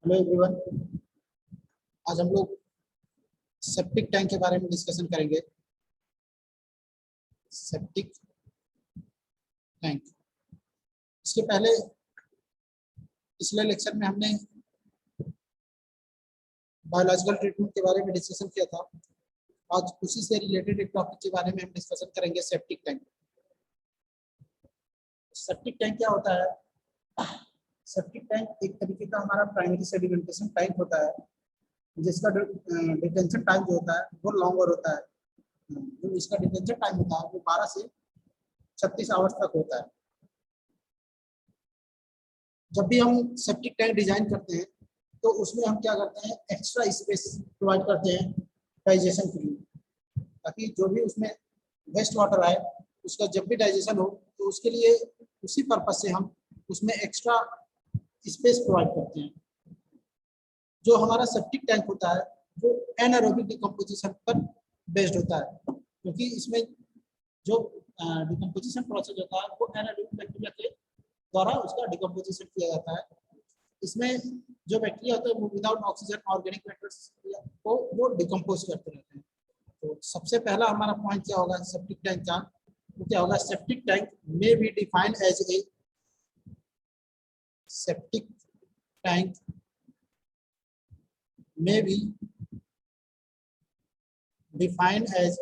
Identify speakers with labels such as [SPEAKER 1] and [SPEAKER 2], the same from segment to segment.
[SPEAKER 1] Hello everyone. आज हम लोग सेप्टिक टैंक के बारे में डिस्कशन करेंगे। सेप्टिक टैंक, इसके पहले पिछले लेक्चर में हमने बायोलॉजिकल ट्रीटमेंट के बारे में डिस्कशन किया था। आज उसी से रिलेटेड एक टॉपिक के बारे में हम डिस्कशन करेंगे, सेप्टिक टैंक। सेप्टिक टैंक क्या होता है? सेप्टिक टैंक एक तरीके का हमारा प्राइमरी सेडिमेंटेशन टैंक होता है, जिसका डिटेंशन टाइम जो होता है वो लॉन्गर होता है। जो इसका डिटेंशन टाइम होता है वो 12 से 36 आवर्स तक होता है। जब भी हम सेप्टिक टैंक डिजाइन करते हैं तो उसमें हम क्या करते हैं, एक्स्ट्रा स्पेस प्रोवाइड करते हैं डाइजेशन के लिए, ताकि जो भी उसमें वेस्ट वाटर आए उसका जब भी डाइजेशन हो तो उसके लिए उसी पर्पज से हम उसमें एक्स्ट्रा स्पेस प्रोवाइड करते हैं। जो हमारा सेप्टिक टैंक होता है वो एनारोबिक डिकम्पोजिशन पर बेस्ड होता है, क्योंकि इसमें जो डिकम्पोजिशन प्रोसेस होता है वो एनारोबिक बैक्टीरिया के द्वारा उसका डिकम्पोजिशन किया जाता है। इसमें जो बैक्टीरिया होते हैं वो विदाउट ऑक्सीजन ऑर्गेनिक मैटर को वो डिकम्पोज करते रहते हैं। तो सबसे पहला हमारा पॉइंट क्या होगा सेप्टिक टैंक का? तो क्या होगा, septic tank may be defined as a septic tank may be defined as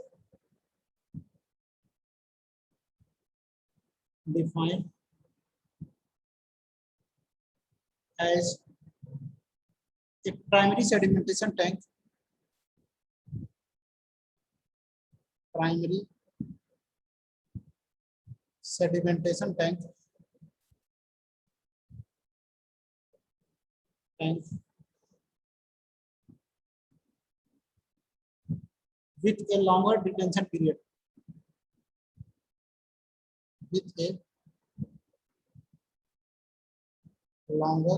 [SPEAKER 1] a primary sedimentation tank, primary sedimentation tank with a longer detention period, with a longer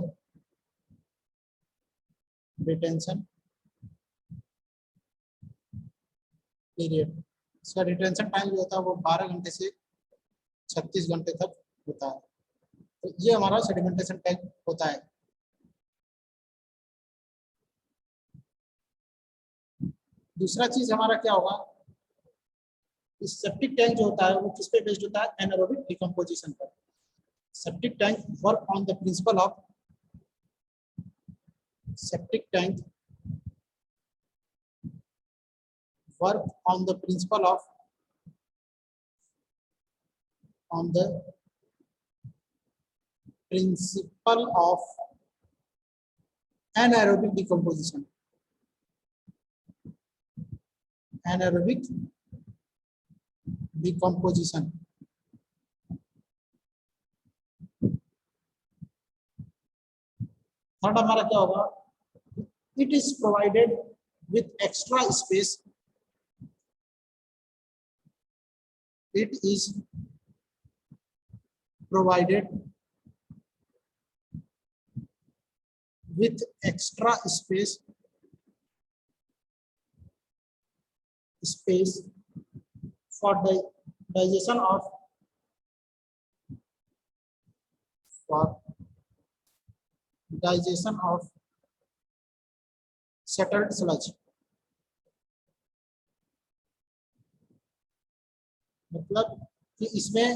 [SPEAKER 1] detention period। इसका detention time जो होता है वो 12 घंटे से 36 घंटे तक होता है। तो ये हमारा सेडिमेंटेशन टैंक होता है। दूसरा चीज हमारा क्या होगा, इस सेप्टिक टैंक जो होता है वो किस पे बेस्ड होता है? एनारोबिक डिकम्पोजिशन पर। Septic tank work on the principle of septic tank work on the principle of anaerobic decomposition। anaerobic decomposition third हमारा क्या होगा, it is provided with extra space, it is provided with extra space for the digestion of settled sludge। मतलब कि इसमें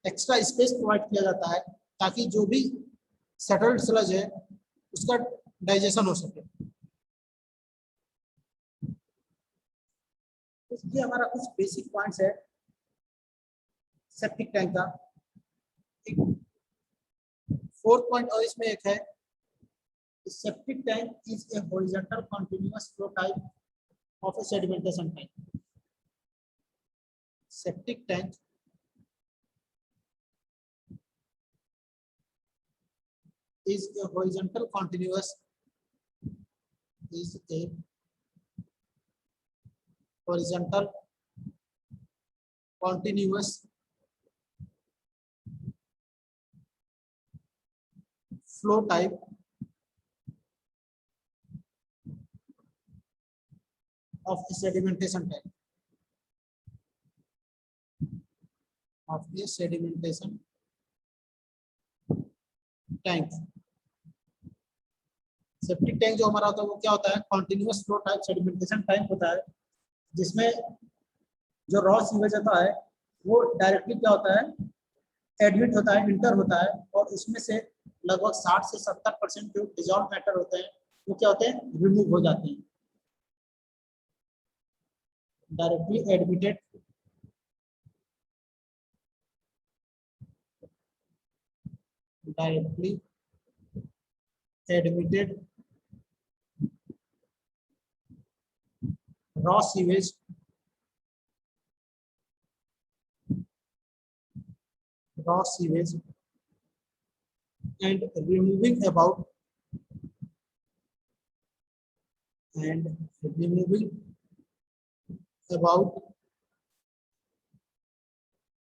[SPEAKER 1] extra space provide किया जाता है ताकि जो भी सेटल्ड स्लज है उसका डाइजेशन हो सके। तो ये हमारा कुछ बेसिक पॉइंट्स है सेप्टिक टैंक का। एक फोर्थ पॉइंट और इसमें एक है, septic tank is a horizontal continuous flow type of A sedimentation tank. Septic tank is a horizontal continuous flow type of a sedimentation tank, tank septic tank जो हमारा होता है वो क्या होता है, continuous flow type sedimentation tank होता है, जिसमें जो रॉ सीवेज होता है वो डायरेक्टली क्या होता है, एडमिट होता है, इंटर होता है, और उसमें से लगभग 60 से 70% जो डिजॉल्व मैटर होते हैं वो क्या होते हैं, रिमूव हो जाते हैं, directly admitted directly admitted raw sewage and removing about and removing about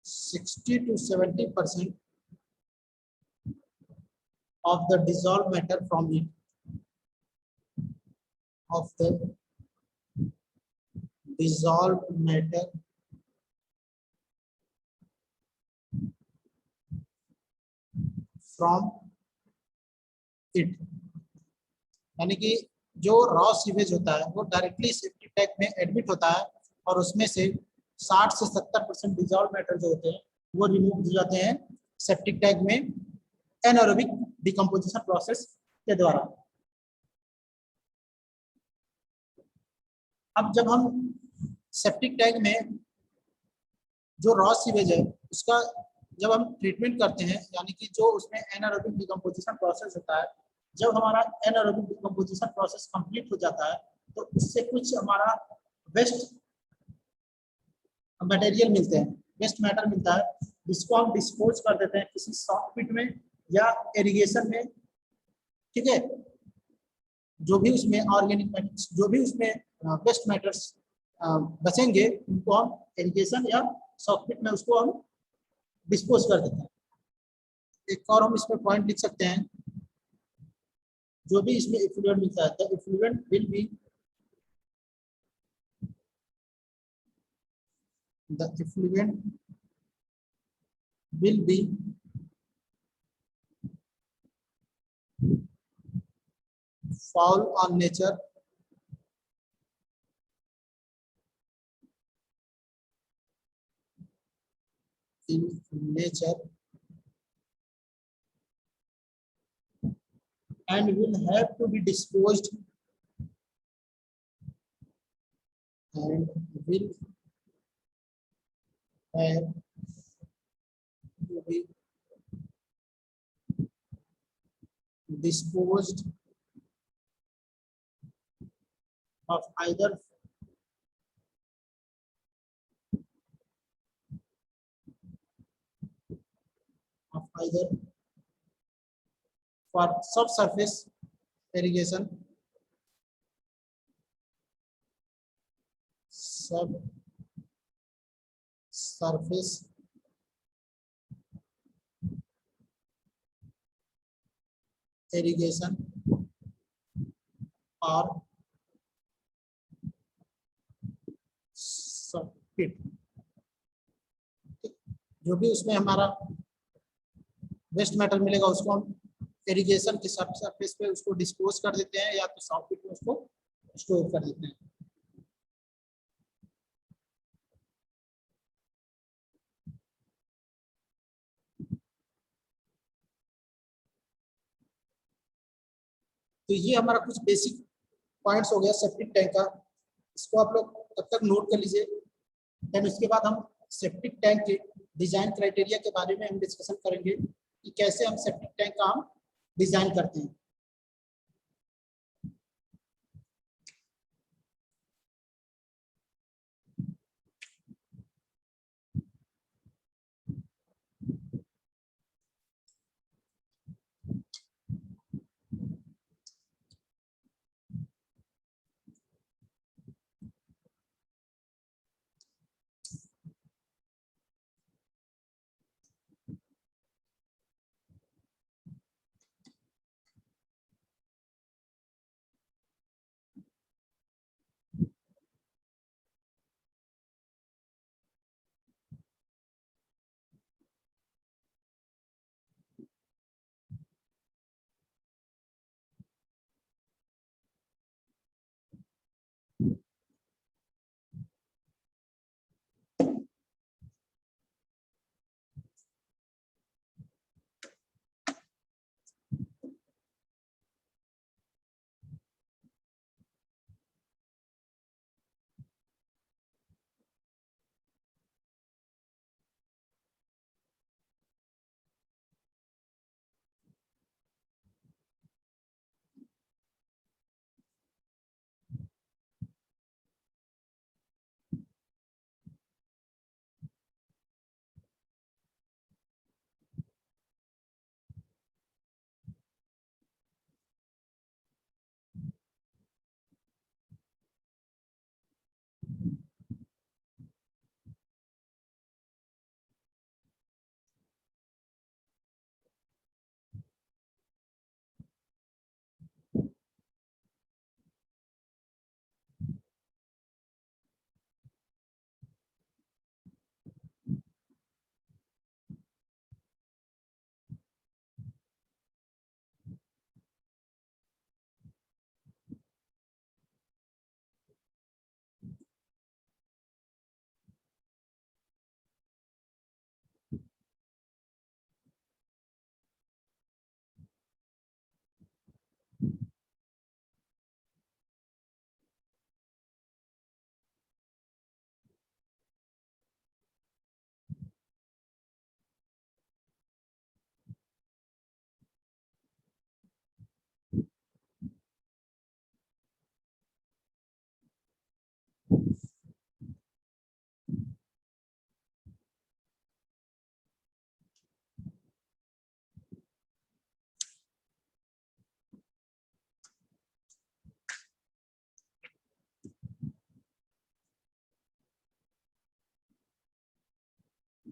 [SPEAKER 1] 60 to 70% of the dissolved matter from it, of the dissolved matter from it, यानी कि जो रॉ सीवेज होता है वो डायरेक्टली सेप्टिक टैंक में एडमिट होता है और उसमें से 60 से 70% डिजॉल्व मैटर जो होते हैं वो रिमूव हो जाते हैं सेप्टिक टैंक में एनारोबिक डिकम्पोजिशन प्रोसेस के द्वारा। अब जब हम सेप्टिक टैंक में जो रॉ सीवेज है उसका जब हम ट्रीटमेंट करते हैं, यानी कि जो उसमें एनारोबिक डिकम्पोजिशन प्रोसेस होता है, जब हमारा एनारोबिक डिकम्पोजिशन प्रोसेस कंप्लीट हो जाता है तो उससे कुछ हमारा वेस्ट मटेरियल मिलते हैं, वेस्ट मैटर मिलता है, जिसको हम डिस्पोज कर देते हैं किसी सॉफ्ट पिट में या इरिगेशन में, ठीक है। जो भी उसमें ऑर्गेनिक जो भी उसमें वेस्ट मैटर्स बचेंगे उनको हम इरिगेशन या सॉफ्ट पिट में उसको हम डिस्पोज कर देते हैं। एक और हम इसमें पॉइंट लिख सकते हैं, जो भी इसमें इफ्लुएंट मिलता है, the effluent will be the effluent will be foul on nature in nature and will have to be disposed and will have to be disposed of either for subsurface irrigation, subsurface irrigation or pit, जो भी उसमें हमारा waste matter मिलेगा उसको हम irrigation के surface पे उसको डिस्पोज कर देते हैं या तो सॉफ्ट पिट में उसको स्टोर कर देते हैं। तो ये हमारा कुछ बेसिक पॉइंट्स हो गया सेप्टिक टैंक का, इसको आप लोग तब तक नोट कर लीजिए। देन उसके बाद हम सेप्टिक टैंक के डिजाइन क्राइटेरिया के बारे में हम डिस्कशन करेंगे कि कैसे हम सेप्टिक टैंक का हम डिजाइन करते हैं।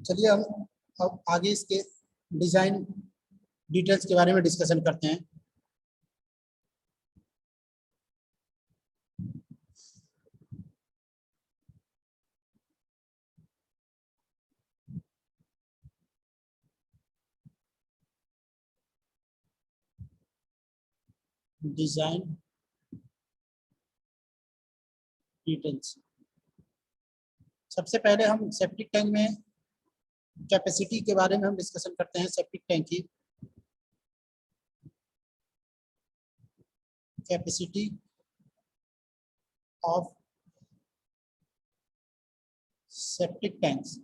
[SPEAKER 1] चलिए हम अब आगे इसके डिजाइन डिटेल्स के बारे में डिस्कशन करते हैं। डिजाइन डिटेल्स, सबसे पहले हम सेप्टिक टैंक में कैपेसिटी के बारे में हम डिस्कशन करते हैं। सेप्टिक टैंक की कैपेसिटी ऑफ सेप्टिक टैंक्स।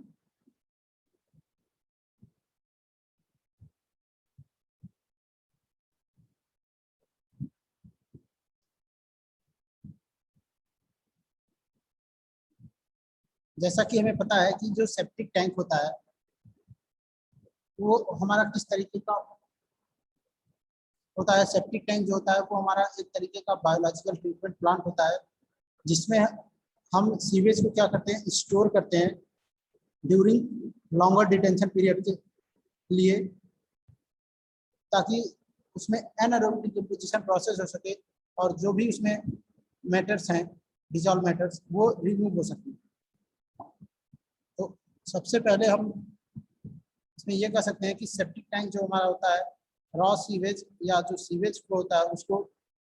[SPEAKER 1] जैसा कि हमें पता है कि जो सेप्टिक टैंक होता है वो हमारा किस तरीके का होता है। सेप्टिक टैंक जो होता है वो हमारा एक तरीके का बायोलॉजिकल ट्रीटमेंट प्लांट होता है, जिसमें हम सीवेज को क्या करते हैं, स्टोर करते हैं ड्यूरिंग लॉन्गर डिटेंशन पीरियड के लिए, ताकि उसमें एनारोबिक डिकम्पोजिशन प्रोसेस हो सके और जो भी उसमें मैटर्स हैं, डिजॉल्व मैटर्स, वो रिमूव हो सके। तो सबसे पहले हम इसमें ये कह सकते हैं कि सेप्टिक टैंक जो हमारा होता है, रॉ सीवेज या जो सीवेज फ्लो होता है उसको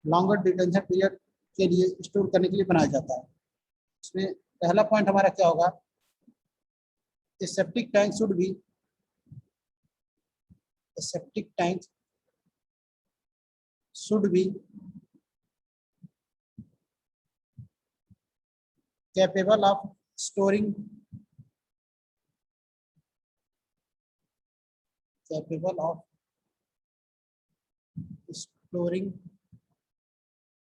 [SPEAKER 1] लॉन्गर डिटेंशन पीरियड के लिए स्टोर करने के लिए बनाया जाता है। इसमें पहला पॉइंट हमारा क्या होगा, septic tank should be septic tank should be capable of storing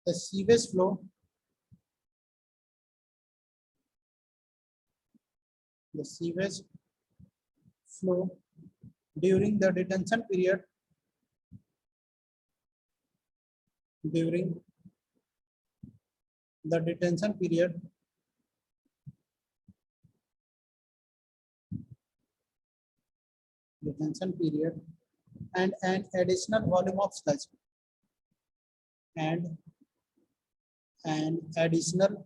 [SPEAKER 1] the sewage flow during the detention period and an additional volume of sludge and an additional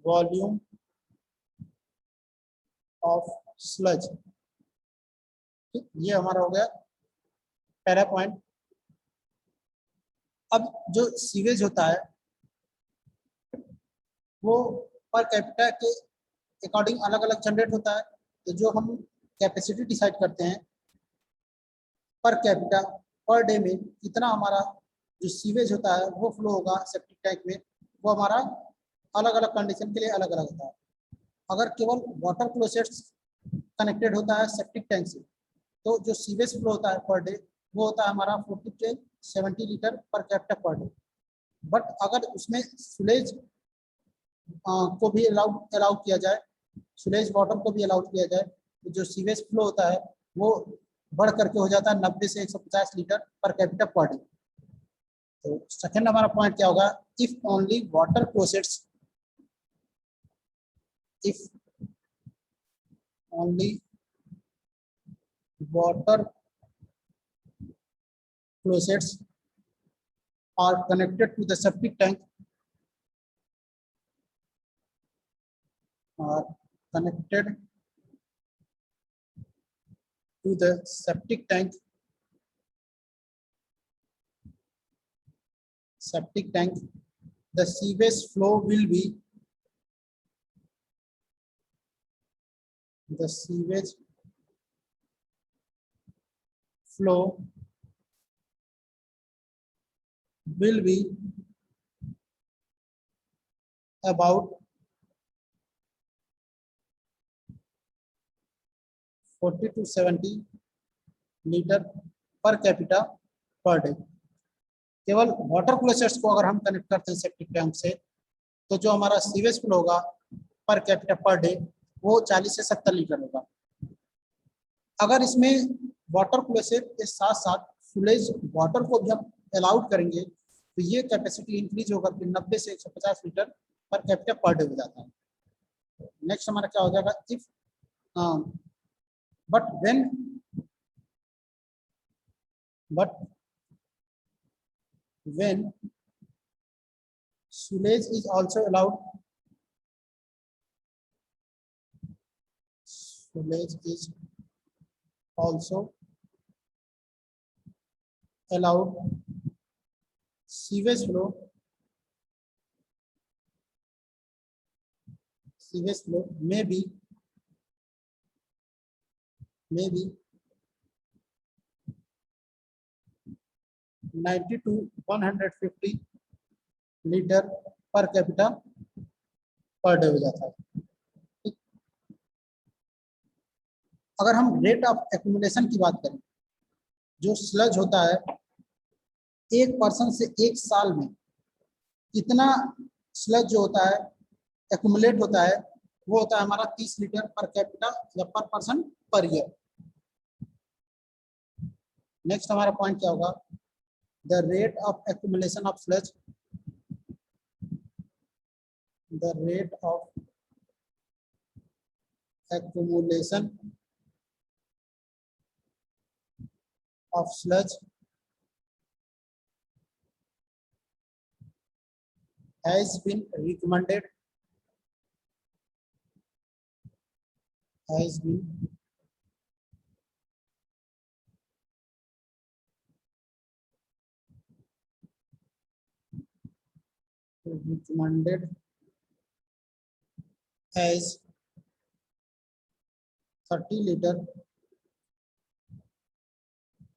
[SPEAKER 1] volume of sludge। ये हमारा हो गया पहला point. अब जो sewage होता है वो पर कैपिटा के अकॉर्डिंग अलग अलग जनरेट होता है। तो जो हम कैपेसिटी डिसाइड करते हैं पर कैपिटा पर डे में कितना हमारा जो सीवेज होता है वो फ्लो होगा सेप्टिक टैंक में, वो हमारा अलग अलग कंडीशन के लिए अलग अलग होता है। अगर केवल वाटर क्लोसेट्स कनेक्टेड होता है सेप्टिक टैंक से, तो जो सीवेज फ्लो होता है पर डे वो होता है हमारा 40 से 70 litre per capita per day. But अगर उसमें सुलेज को भी अलाउ किया जाए, सुलेज वाटर को भी अलाउ किया जाए, तो जो सीवेज फ्लो होता है वो बढ़ करके हो जाता है 90 से 150 litre per capita per day. तो सेकंड हमारा पॉइंट क्या होगा, if only water closets are connected to the septic tank the sewage flow will be about 40 to 70 litre per capita per day. केवल वाटर क्लोसेट्स को अगर हम कनेक्ट करते हैं सेप्टिक टैंक से, तो जो हमारा सीवेज फ्लो होगा पर कैपिटा पर डे वो 40 से 70 लीटर होगा। अगर इसमें वाटर क्लोसेट के साथ साथ सुलेज वाटर को भी हम अलाउड करेंगे तो ये कैपेसिटी इंक्रीज होकर के 90 से 150 litre per capita per day हो जाता है। नेक्स्ट हमारा क्या हो जाएगा, if but when but when sewage is also allowed, sewage is also allowed, sewage flow may be 90 to 150 litre per capita per day हो जाता है। ठीक? अगर हम रेट ऑफ एक्यूमुलेशन की बात करें, जो स्लज होता है एक पर्सन से एक साल में कितना स्लज जो होता है एक्यूमुलेट होता है, वो होता है हमारा 30 लीटर पर कैपिटा या पर पर्सन पर ईयर। नेक्स्ट हमारा पॉइंट क्या होगा, the rate of accumulation of sludge, the rate of accumulation of sludge has been recommended as 30 litre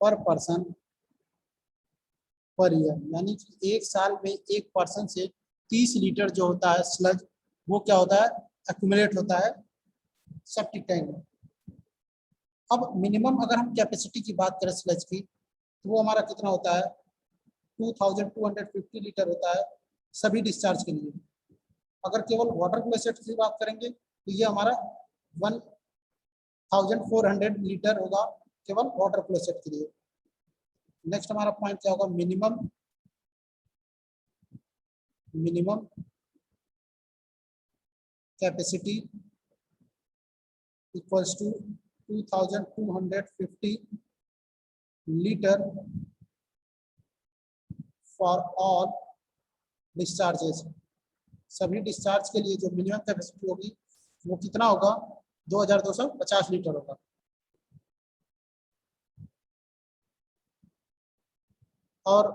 [SPEAKER 1] पर पर्सन पर ईयर, यानी कि एक साल में एक पर्सन से 30 लीटर जो होता है स्लज, वो क्या होता है, एक्यूमुलेट होता है सेप्टिक टैंक में। अब मिनिमम अगर हम कैपेसिटी की बात करें स्लज की, तो वो हमारा कितना होता है, 2250 लीटर होता है सभी डिस्चार्ज के लिए। अगर केवल वाटर क्लोसेट की बात करेंगे तो ये हमारा 1400 लीटर होगा केवल वाटर क्लोसेट के लिए। नेक्स्ट हमारा पॉइंट क्या होगा, minimum capacity equals to 2250 litre for all discharges. सभी डिस्चार्ज के लिए जो मिनिमम कैपेसिटी होगी वो कितना होगा, 2250 लीटर होगा। और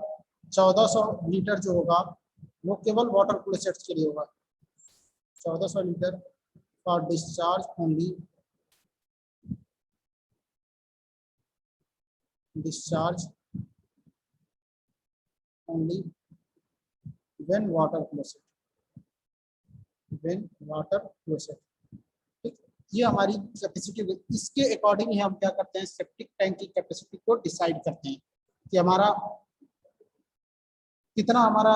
[SPEAKER 1] 1400 लीटर जो होगा वो केवल वाटर क्लोसेट्स के लिए होगा। 1400 litre for discharge only, when water closet, ठीक। ये हमारी कैपेसिटी, इसके अकॉर्डिंग ही हम क्या करते हैं, सेप्टिक टैंक की कैपेसिटी को डिसाइड करते हैं कि हमारा कितना हमारा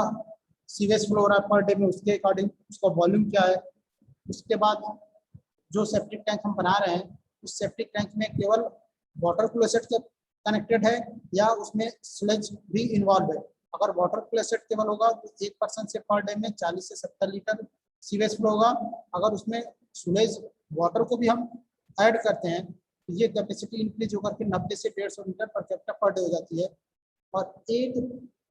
[SPEAKER 1] सीवेज फ्लो हो रहा है पर डे में, उसके अकॉर्डिंग उसका वॉल्यूम क्या है। उसके बाद जो सेप्टिक टैंक हम बना रहे हैं उस सेप्टिक टैंक में केवल वाटर क्लोसेट के कनेक्टेड है या उसमें स्लज भी इन्वॉल्व है। अगर वाटर क्लोसेट केवल होगा तो एक पर्सन से पर डे में 40 से 70 लीटर सीवेज फ्लो होगा। अगर उसमें स्लज वाटर को भी हम ऐड करते हैं तो ये कैपेसिटी इंक्रीज होकर के 90 से 150 litre per capita per day हो जाती है। और एक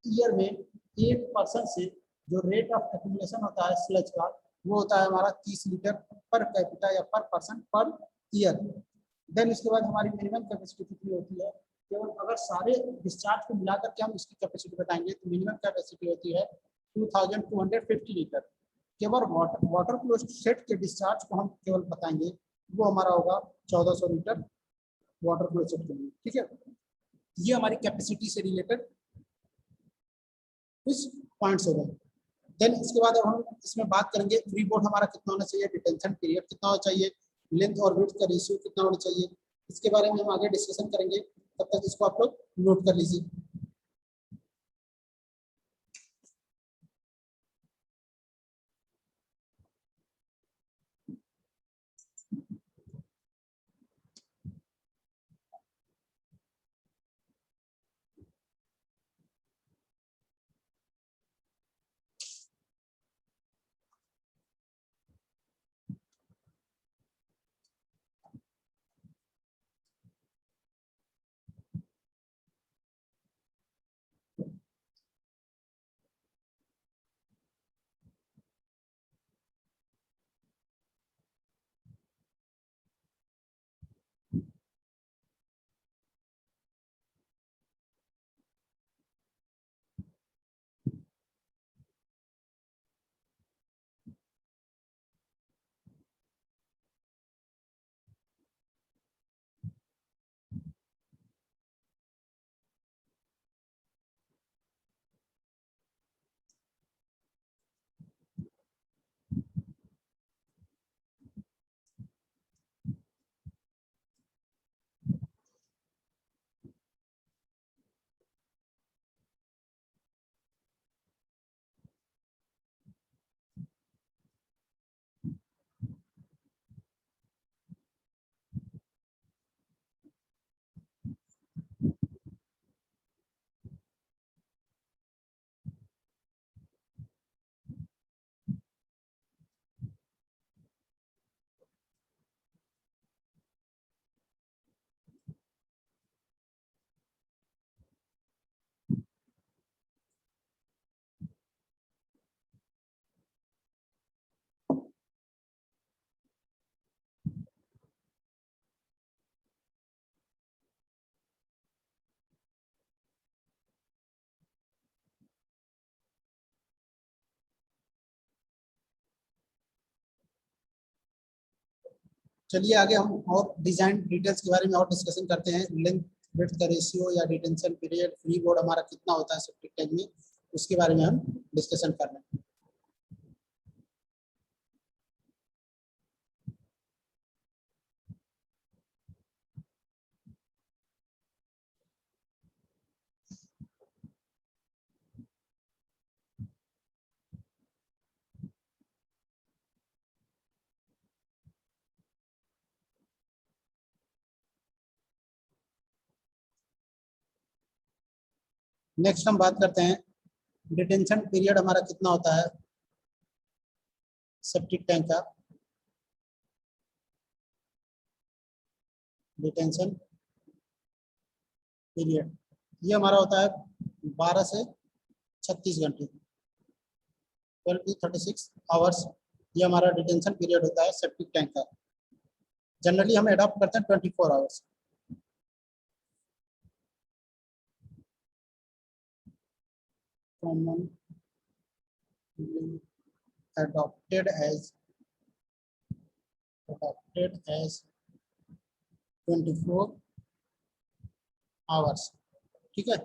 [SPEAKER 1] ईयर में एक पर्सन से जो रेट ऑफ एक्यूमुलेशन होता है स्लज का, वो होता है हमारा 30 लीटर पर कैपिटा या पर पर्सन पर ईयर। देन इसके बाद हमारी मिनिमम कैपेसिटी कितनी होती है, केवल अगर सारे डिस्चार्ज को मिलाकर के हम इसकी कैपेसिटी बताएंगे तो मिनिमम कैपेसिटी होती है 2250 लीटर। केवल वाटर क्लोसेट के डिस्चार्ज को हम केवल बताएंगे, वो हमारा होगा 1400 लीटर वाटर क्लोसेट के लिए। ठीक है, ये हमारी कैपेसिटी से रिलेटेड कुछ पॉइंट्स हो गए। देन इसके बाद अब हम इसमें बात करेंगे फ्री बोर्ड हमारा कितना होना चाहिए, डिटेंशन पीरियड कितना होना चाहिए, लेंथ और विड्थ का रेशियो कितना होना चाहिए, इसके बारे में हम आगे डिस्कशन करेंगे। तब तक इसको आप लोग नोट कर लीजिए। चलिए आगे हम और डिजाइन डिटेल्स के बारे में और डिस्कशन करते हैं। लेंथ विड्थ का रेशियो या डिटेंशन पीरियड, फ्री बोर्ड हमारा कितना होता है सेप्टिक टैंक में, उसके बारे में हम डिस्कशन कर रहे हैं। नेक्स्ट हम बात करते हैं डिटेंशन पीरियड हमारा कितना होता है सेप्टिक टैंक का। डिटेंशन पीरियड ये हमारा होता है 12 से 36 घंटे, 12 to 36 आवर्स। ये हमारा डिटेंशन पीरियड होता है सेप्टिक टैंक का। जनरली हम अडॉप्ट करते हैं 24 hours. Common adopted as 24 hours. ठीक है,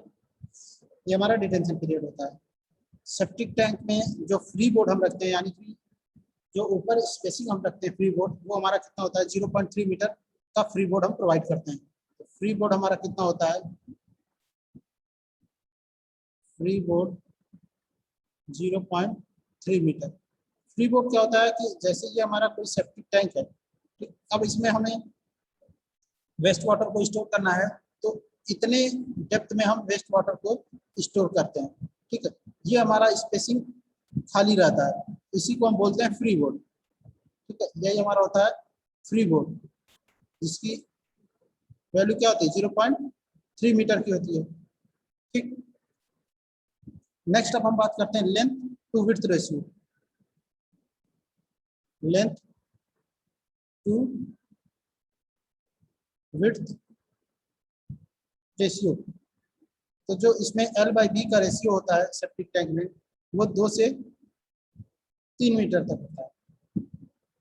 [SPEAKER 1] ये हमारा डिटेंशन पीरियड होता है। सेप्टिक टैंक में जो फ्री बोर्ड हम रखते हैं, यानी कि जो ऊपर स्पेसिंग हम रखते हैं फ्री बोर्ड, वो हमारा कितना होता है 0.3 मीटर का फ्री बोर्ड हम प्रोवाइड करते हैं। तो फ्री बोर्ड हमारा कितना होता है, free board 0.3 metre. Free board क्या होता है कि जैसे ये हमारा कोई सेप्टिक टैंक है, अब इसमें हमें वेस्ट वाटर को स्टोर करना है, तो इतने डेप्थ में हम वेस्ट वाटर को स्टोर करते हैं। ठीक है, ये हमारा स्पेसिंग खाली रहता है, इसी को हम बोलते हैं फ्री बोर्ड। ठीक है, यही हमारा होता है फ्री बोर्ड, जिसकी वैल्यू क्या होती है 0.3 मीटर की होती है। ठीक, नेक्स्ट अब हम बात करते हैं length to width ratio. Length to width ratio, तो जो इसमें L/B का रेशियो होता है सेप्टिक टैंक में, वो 2 से 3 मीटर तक होता है।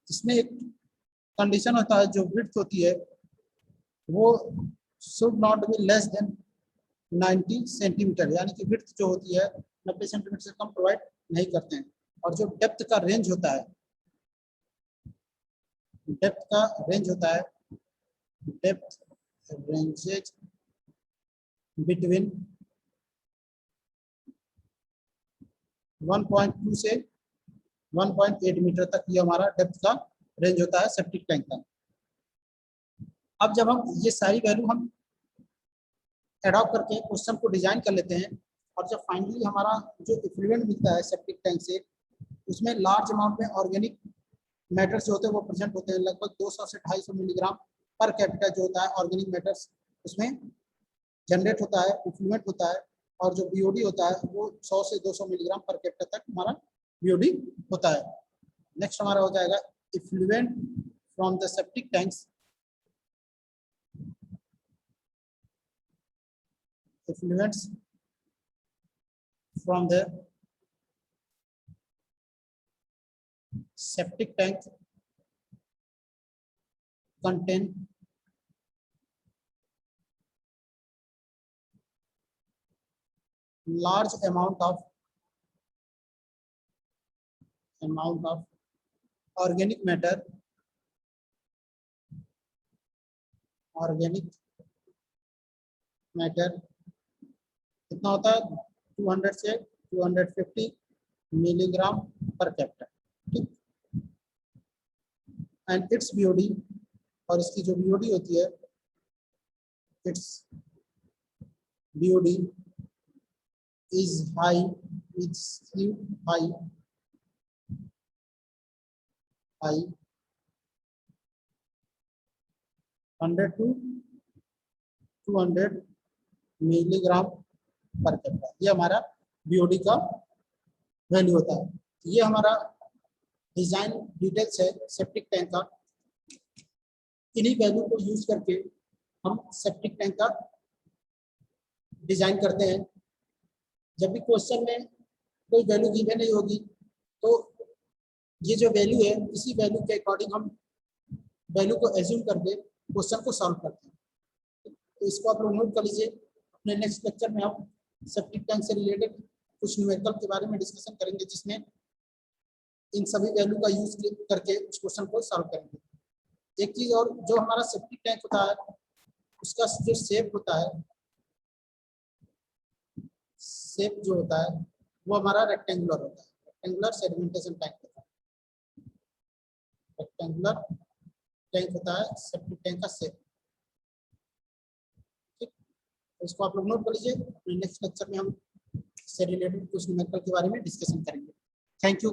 [SPEAKER 1] इसमें एक कंडीशन होता है, जो विड्थ होती है वो should not be less than 90 centimetre, यानी कि विड्थ जो होती है 90 सेंटीमीटर से कम प्रोवाइड नहीं करते हैं। और जो डेप्थ का रेंज होता है, डेप्थ का रेंज होता है, डेप्थ रेंजेज बिटवीन 1.2 से 1.8 मीटर तक, ये हमारा डेप्थ का रेंज होता है सेप्टिक टैंक का। अब जब हम ये सारी वैल्यू हम एडॉप्ट करके क्वेश्चन को डिजाइन कर लेते हैं, और जब फाइनली हमारा जो इफ्लुएंट मिलता है सेप्टिक टैंक से, उसमें लार्ज अमाउंट में ऑर्गेनिक मैटर्स जो होते हैं वो प्रेजेंट होते हैं। लगभग 200 से 250 मिलीग्राम पर कैपिटा जो होता है ऑर्गेनिक मैटर्स उसमें जनरेट होता है, इफ्लुएंट होता है। और जो बीओडी होता है वो 100 से 200 मिलीग्राम पर कैपिटा तक हमारा बीओडी होता है। नेक्स्ट हमारा हो जाएगा effluent from the septic tanks, effluents from the septic tank contain large amount of organic matter, कितना होता है 200 से 250 मिलीग्राम पर कैपिटा। ठीक, एंड इट्स बीओडी, और इसकी जो बीओडी होती है, it's BOD is high, high 100 to 200 milligram per capita. ये हमारा बीओडी का वैल्यू होता है। ये हमारा डिजाइन डिटेल्स है सेप्टिक टैंक का। इन्हीं वैल्यू को यूज करके हम सेप्टिक टैंक का डिजाइन करते हैं। जब भी क्वेश्चन में कोई वैल्यू गिवन नहीं होगी, तो ये जो वैल्यू है इसी वैल्यू के अकॉर्डिंग हम वैल्यू को एज्यूम करके क्वेश्चन को सॉल्व करते हैं। तो इसको आप लोग नोट कर लीजिए। अपने नेक्स्ट लेक्चर में हम सेप्टिक टैंक से रिलेटेड कुछ न्यूमेरिकल के बारे में डिस्कशन करेंगे, जिसमें इन सभी वैल्यू का यूज करके उस क्वेश्चन को सॉल्व करेंगे। एक चीज और, जो हमारा सेप्टिक टैंक होता है उसका जो शेप होता है, शेप जो होता है वो हमारा रेक्टेंगुलर होता है। रेक्टेंगुलर सेडिमेंटेशन टैंक होता है। रेक्टेंगुलर टैंक होता है सेप्टिक टैंक का शेप। ठीक, तो इसको आप लोग नोट कर लीजिए। नेक्स्ट लेक्चर में हम इससे रिलेटेड कुछ न्यूमेरिकल के बारे में डिस्कशन करेंगे। Thank you.